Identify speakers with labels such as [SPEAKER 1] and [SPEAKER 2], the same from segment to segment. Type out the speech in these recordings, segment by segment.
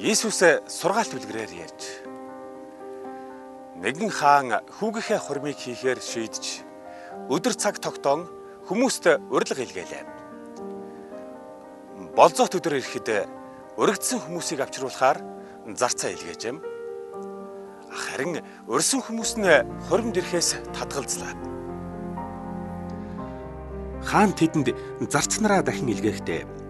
[SPEAKER 1] Иесус сургаалт бүлгэрээр ярьж нэгэн хаан хүүгийнхээ хурмыг хийхээр шийдэж өдөр цаг тогтоон хүмүүст урилга илгээлээ. Болзоот өдөр ирэхэд өргөдсөн хүмүүсийг авчруулахаар зарцаа илгээжэм. Харин урьсан хүмүүс нь хуримд ирэхээс татгалзлаа. Хаан тэдэнд зарцнараа дахин илгээхдээ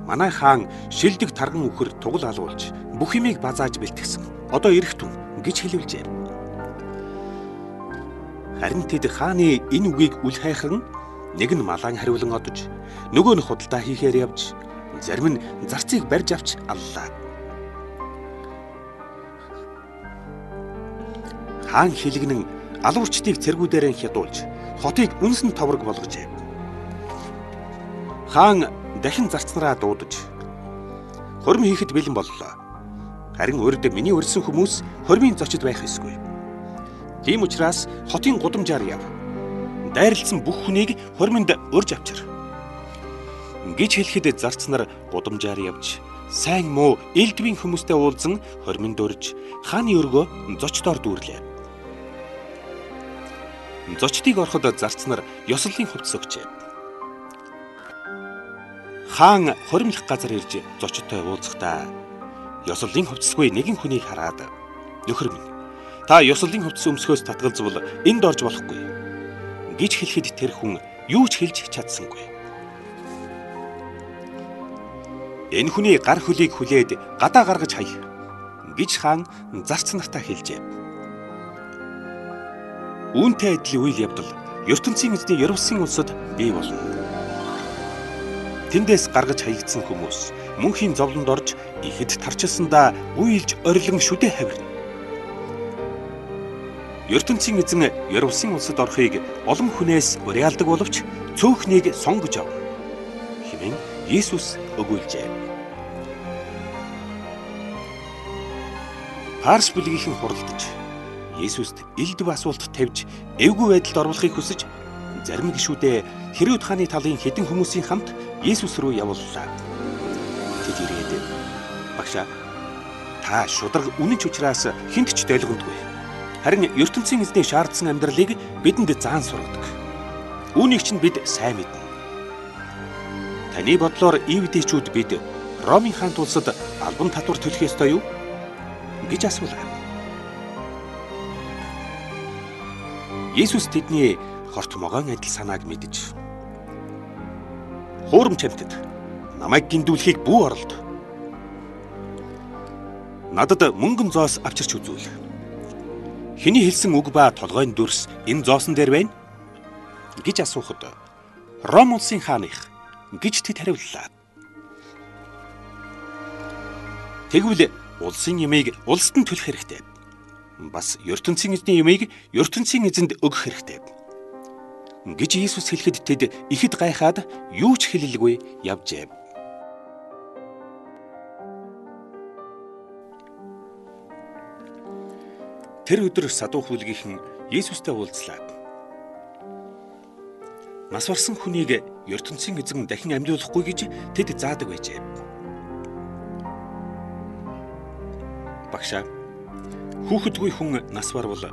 [SPEAKER 1] манай хаан шилдэг тарган үхэр тугал алуулж бүх юмыг базааж бэлтгэсэн. Одоо ирэх түн гэж хэлвэлжээ. Харин тэд хааны энэ үгийг үл хайхан нэг нь малан хариулан одож, нөгөө нь худалдаа хийхээр явж, зарим нь зарцыг барьж авч аллаа. Хаан хилэгнэн алуурчдыг цэргүүдээр хядуулж, хотыг үнсэн товрог болгожээ. Хаан дахин зарцнараа дуудаж хурим хийхэд бэлэн боллоо. Харин урд миний урьсан хүмүүс хормын зочид байх ёсгүй. Тийм учраас хотын гудамжаар яв. Дайралтсан бүх хүнийг хормонд урьж авчир. Гэж хэлэхэд зарцнаар гудамжаар явж сайн муу элдвийн хүмүүстэй уулзан хормонд урьж хааны өргөө зочдоор дүүрлээ. Зочдыг ороход зарцнаар ёслолын хувцас өгчээ. Хаан хоримлох газар ирж зочдтой уулзахдаа ёслолын хувцасгүй нэгэн хүнийг хараад "Нөхөр минь, та ёслолын хувцас өмсөхөөс татгалзвал энд орж болохгүй" гэж хэлэхэд тэр хүн юу ч хэлж чадсангүй. Энэ хүний гар хөлийг хүлээд гадаа гаргаж хай гэж хаан зарц нартаа хэлжээ. Үүнтэй адил үйл явдал ертөнцийн эзний Ерүсалим улсад бий болно. Тэндээс гаргаж хаягдсан хүмүүс мөнхийн зовлонд орж ихэд тарчилсандаа уйлж орилон шүдэ хавирна. ертөнцийн эзэн Ерүсалим улсад орохыг олон хүнээс уриалдаг боловч цөөхнийг сонгож ав хэмээн Иесус өгүүлжээ. Парс бүлгийнхэн хуралдаж Иесуст элдв асуулт тавьж эвгүй байдалд оруулахыг хүсэж зарим гишүүдээ Херод хааны талын хэдэн хүмүүсийн хамт Иесус рүү явууллаа. Тэд ирээд "Багшаа, та шударга үнэн ч учраас хинт ч долгиндгүй. Харин ертөнцийн эзний шаардсан амьдралыг бидэнд заан сургадаг. Үүнийг чинь бид сайн мэднэ. Таны бодлоор ивдэчүүд бид Ромын хаант улсад албан татвар төлөх ёстой юу?" гэж асуулаа. Иесус тэдний хорт могоон адил санааг мэдэж "Хуурам чамтад намайг гиндүүлэхийг бүү оролд. Надад мөнгөн зоос авчирч үзүүл. Хэний хэлсэн үг ба толгойн дүрс энэ зоосон дээр байна?" гэж асуухад "Ром улсын хааных" гэж тэд хариуллаа. Тэгвэл улсын ямыг улсад нь төлөх хэрэгтэй. Бас ертөнцийн эзний юмыг ертөнцийн эзэнд өгөх хэрэгтэй гэж Иесус хэлэхэд тэд ихэд гайхаад юу ч хэлэлгүй явжээ. Тэр өдөр садуух бүлгийнхэн Иесустэй уулзлаа. Нас барсан хүнийг ертөнцийн эзэн дахин амьлуулахгүй гэж тэд заадаг байжээ. "Багшаа, хүүхэдгүй хүн нас барвал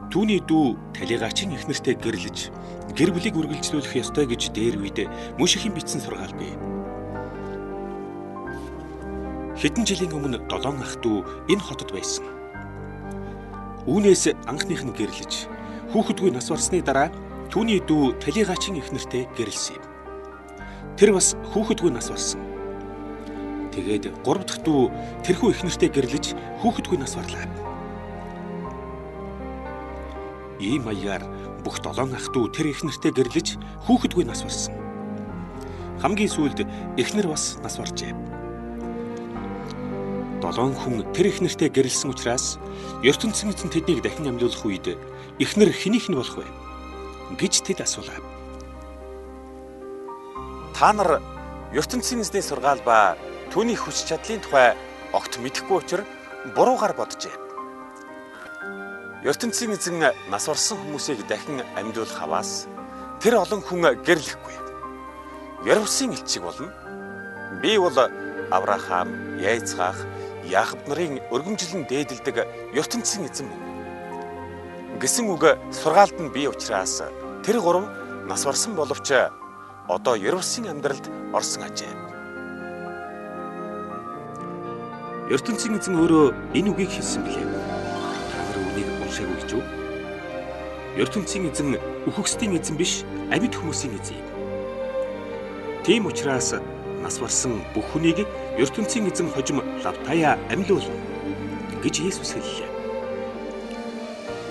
[SPEAKER 1] түүний дүү талигаачин эхнэртэй гэрлэж гэр бүлийг үргэлжлүүлэх ёстой гэж дээр үед Мөшехийн бичсэн сургаал бий. Хэдэн жилийн өмнө 7 ах дүү энэ хотод байсан. Үүнээс анхных нь гэрлэж хүүхэдгүй нас барсны дараа түүний дүү талигаачин эхнэртэй гэрэлсэн юм. Тэр бас хүүхэдгүй нас барсан. Тэгээд 3 дахь дүү тэрхүү эхнэртэй гэрлэж хүүхэдгүй нас барлаа. Ийм маягаар бүх 7 ах дүү тэр эхнэртэй гэрлэж хүүхэдгүй нас барсан. Хамгийн сүүлд эхнэр бас нас баржээ. 7 хүн тэр эхнэртэй гэрэлсэн учраас ертөнцийн эзэн тэднийг дахин амьлуулах үед эхнэр хэнийх нь болох вэ гэж тэд асуулаа. Та нар ертөнцийн эзний сургаал ба түүний хүч чадлын тухай огт мэдэхгүй учраас буруугаар боджээ. ертөнцийн эзэн нас барсан хүмүүсийг дахин амьлуулах аваас тэр олон хүн гэрлэхгүй. Ервсын элчиг болно. Би бол Авраам, Яйцхак, Яаков нарын өргөмжлөн дээдэлдэг ертөнцийн эзэн мөн. Гэсэн үг сургаалд нь бий учраас тэр гурав нас барсан боловч одоо Ерүслийн амьдралд орсон ажээ. ертөнцийн эзэн өөрөө энэ үгийг хэлсэн билээ. Та нар үнийг уншаагүй гэж үү? ертөнцийн эзэн үхэгсдийн эзэн биш, амьд хүмүүсийн эзэн юм. Тийм учраас нас барсан бүх хүнийг ертөнцийн эзэн хожим лавтая амьлуулна гэж Есүс хэллээ.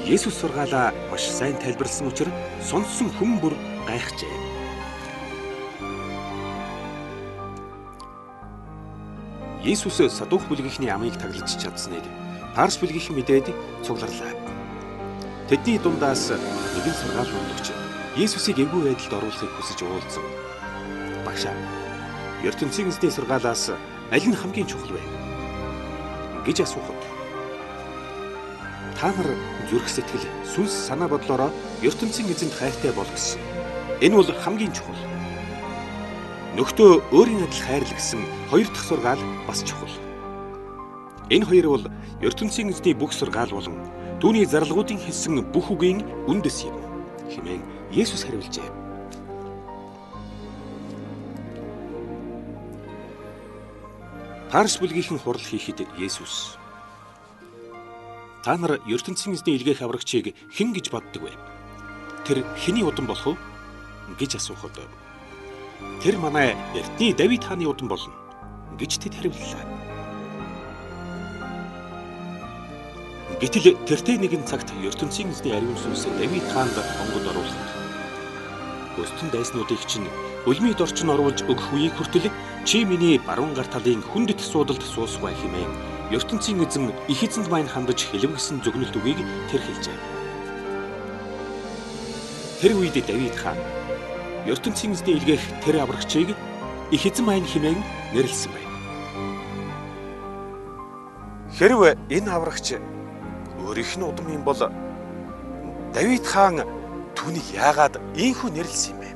[SPEAKER 1] Есүс сургаалаа маш сайн тайлбарласан учраас сонссон хүн бүр гайхжээ. Есүс Садух бүлгийнхний амийг таглаж чадсныг Парс бүлгийнхэн мэдээд цугларлаа. Тэдний дундаас нэгэн сургаал өгч Есүсийг эвгүй байдалд оруулахыг хүсэж уулзав. Багшаа, ертөнцийн эзний сургаалаас аль нь хамгийн чухал вэ гэж асуухад та нар зүрх сэтгэл, сүнс, санаа бодлороо ертөнцийн эзэнд хайртай бол гэсэн. Энэ бол хамгийн чухал. Нөхдөө өөрийн адил хайрл гэсэн хоёр дахь сургаал бас чухал. Энэ хоёр бол ертөнцийн эзний бүх сургаал болон түүний зарлагуудын хэлсэн бүх үгийн үндэс юм хэмээн Есүс хариулжээ. Парс бүлгийнхэн хурал хийхэд Есүс та нар ертөнцийн эзний илгээх аврагчийг хэн гэж боддог вэ? Тэр хэний удам болох вэ гэж асуухад тэр манай эртний Давид хааны удам болно гэж тэд хариуллаа. Гэтэл тэртээ нэгэн цагт ертөнцийн эзний ариун сүнс Давид хаанд онгод оруулахад өстөн дайснуудыг чинь үлмийн дорчин оруулж өгөх үеийг хүртэл чи миний баруун гар талын хүндэт суудалд суусгай хэмээн ертөнцийн эзэн их эзэнд маань хандаж хэлвэсэн зөгнөлт үгийг тэр хэлжээ. Тэр үед Давид хаан ертөнцийн эзний илгээх тэр аврагчийг их эзэн маань хэмээн нэрлсэн байна. Хэрвээ энэ аврагч өөрийнх нь удам юм бол Давид хаан түүнийг яагаад ийхүү нэрлсэн юм бэ?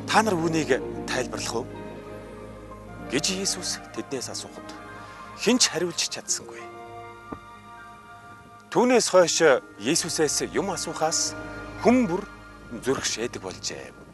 [SPEAKER 1] Та нар үүнийг тайлбарлах уу? гэж Есүс тэднээс асуухад хэн ч хариулж чадсангүй. Түүнээс хойш Есүсээс юм асуухаас хүн бүр зүрх шээдэг болжээ.